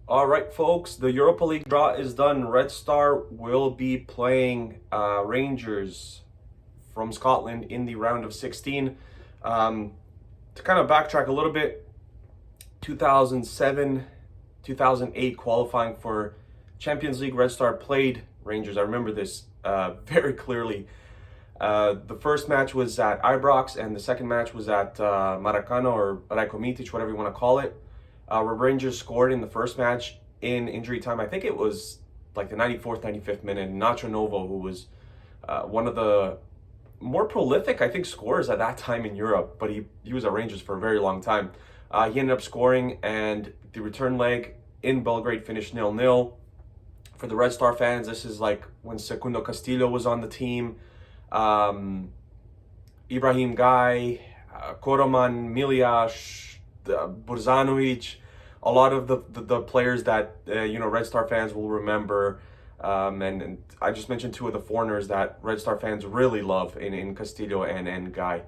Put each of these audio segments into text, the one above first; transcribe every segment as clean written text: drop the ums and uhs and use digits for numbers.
All right, folks, the Europa League draw is done. Red Star will be playing Rangers from Scotland in the round of 16. To kind of backtrack a little bit, 2007, 2008 qualifying for Champions League, Red Star played Rangers. I remember this very clearly. The first match was at Ibrox, and the second match was at Maracana or Rajkomitic, whatever you want to call it. Where Rangers scored in the first match in injury time. I think it was like the 94th, 95th minute. Nacho Novo, who was one of the more prolific, I think, scorers at that time in Europe, but he was at Rangers for a very long time. He ended up scoring, and the return leg in Belgrade finished 0-0. For the Red Star fans, this is like when Segundo Castillo was on the team. Ibrahim Guy, Koroman, Miljaš, Burzanovic, a lot of the players that Red Star fans will remember, and I just mentioned two of the foreigners that Red Star fans really love in Castillo and Guy.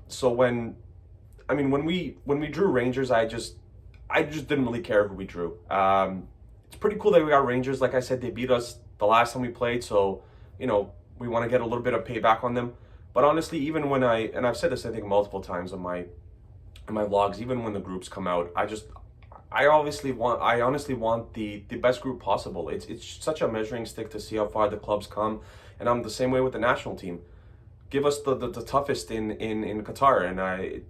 So when we drew Rangers, I just didn't really care who we drew. It's pretty cool that we got Rangers. Like I said, they beat us the last time we played, so we want to get a little bit of payback on them. But honestly, even when I've said this I think multiple times on my vlogs, even when the groups come out, I honestly want the best group possible. It's such a measuring stick to see how far the clubs come, and I'm the same way with the national team. Give us the toughest in Qatar, and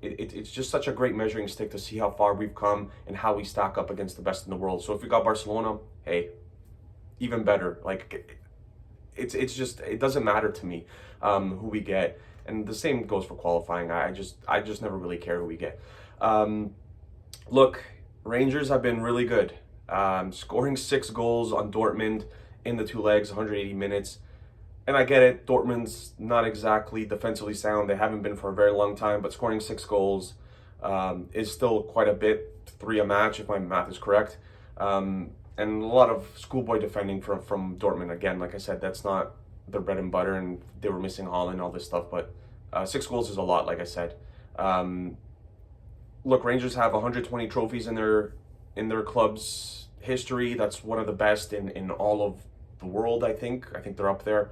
it's just such a great measuring stick to see how far we've come and how we stack up against the best in the world. So if we got Barcelona, hey, even better. Like it's just, it doesn't matter to me who we get. And the same goes for qualifying. I just never really care who we get. Look, Rangers have been really good. Scoring 6 goals on Dortmund in the 2 legs, 180 minutes. And I get it, Dortmund's not exactly defensively sound. They haven't been for a very long time, but scoring 6 goals is still quite a bit. 3 a match, if my math is correct. And a lot of schoolboy defending from Dortmund. Again, like I said, that's not their bread and butter, and they were missing Holland, all this stuff, but 6 goals is a lot, like I said. Look, Rangers have 120 trophies in their club's history. That's one of the best in all of the world, I think. I think they're up there.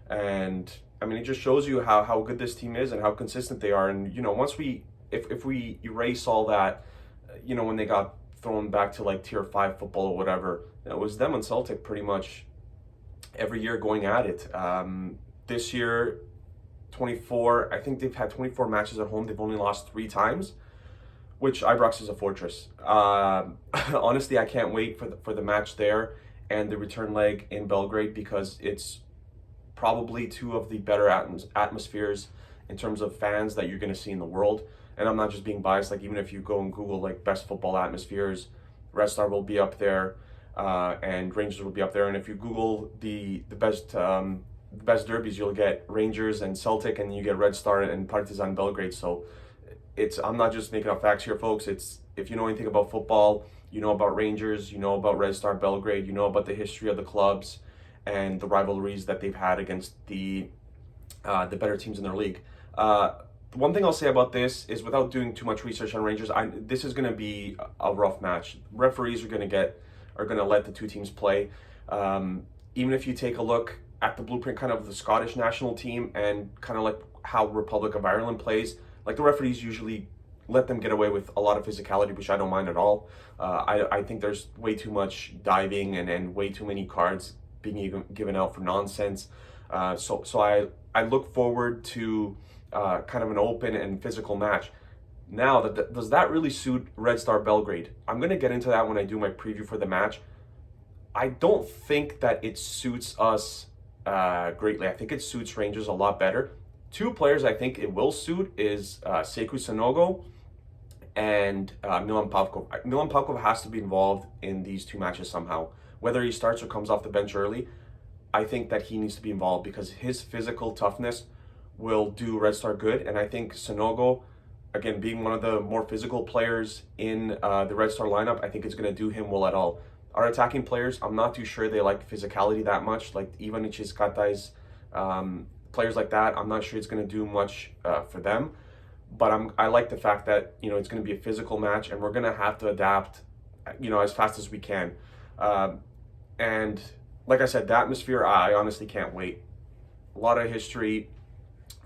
And I mean, it just shows you how good this team is and how consistent they are. And once if we erase all that, when they got thrown back to like tier 5 football or whatever, it was them and Celtic pretty much every year going at it. This year, 24, I think they've had 24 matches at home. They've only lost 3 times, which Ibrox is a fortress. Honestly, I can't wait for the match there and the return leg in Belgrade, because it's probably 2 of the better atmospheres in terms of fans that you're going to see in the world. And I'm not just being biased. Like, even if you go and Google like best football atmospheres, Red Star will be up there. And Rangers will be up there. And if you Google the best derbies, you'll get Rangers and Celtic, and you get Red Star and Partizan Belgrade. So I'm not just making up facts here, folks. It's, if you know anything about football, you know about Rangers, you know about Red Star Belgrade, you know about the history of the clubs and the rivalries that they've had against the better teams in their league. One thing I'll say about this is, without doing too much research on Rangers, this is going to be a rough match. Referees are going to let the 2 teams play. Even if you take a look at the blueprint kind of the Scottish national team and kind of like how Republic of Ireland plays, like the referees usually let them get away with a lot of physicality, which I don't mind at all. I think there's way too much diving and way too many cards being given out for nonsense. So I look forward to kind of an open and physical match. Now, does that really suit Red Star Belgrade? I'm going to get into that when I do my preview for the match. I don't think that it suits us greatly. I think it suits Rangers a lot better. 2 players I think it will suit is Sekou Sanogo and Milan Pavkov. Milan Pavkov has to be involved in these 2 matches somehow. Whether he starts or comes off the bench early, I think that he needs to be involved, because his physical toughness will do Red Star good. And I think Sanogo, again, being one of the more physical players in the Red Star lineup, I think it's going to do him well at all. Our attacking players, I'm not too sure they like physicality that much. Like Ivan Ichizkatai's, players like that, I'm not sure it's going to do much for them. But I like the fact that it's going to be a physical match, and we're going to have to adapt as fast as we can. And like I said, the atmosphere, I honestly can't wait. A lot of history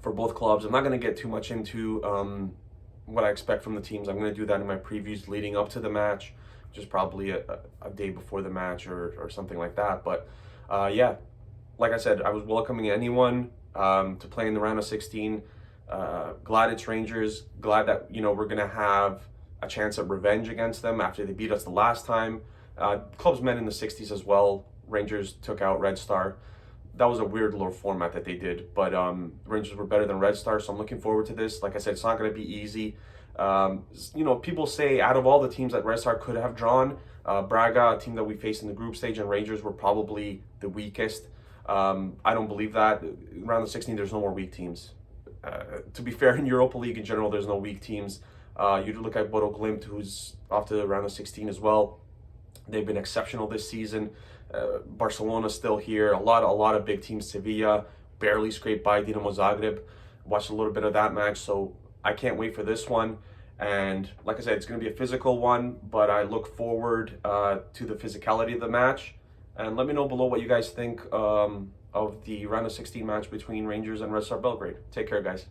for both clubs. I'm not going to get too much into what I expect from the teams. I'm going to do that in my previews leading up to the match, which is probably a day before the match or something like that. But yeah, like I said, I was welcoming anyone to play in the round of 16. Glad it's Rangers. Glad that we're going to have a chance at revenge against them after they beat us the last time. Clubs met in the 60s as well. Rangers took out Red Star. That was a weird little format that they did, but Rangers were better than Red Star, so I'm looking forward to this. Like I said, it's not going to be easy. People say out of all the teams that Red Star could have drawn, Braga, a team that we faced in the group stage, and Rangers were probably the weakest. I don't believe that. Around the 16, there's no more weak teams. To be fair, in Europa League in general, there's no weak teams. You look at Bodo Glimt, who's off to the round of 16 as well. They've been exceptional this season. Barcelona's still here. A lot of big teams. Sevilla barely scraped by Dinamo Zagreb. Watched a little bit of that match, so I can't wait for this one. And like I said, it's going to be a physical one, but I look forward to the physicality of the match. And let me know below what you guys think of the round of 16 match between Rangers and Red Star Belgrade. Take care, guys.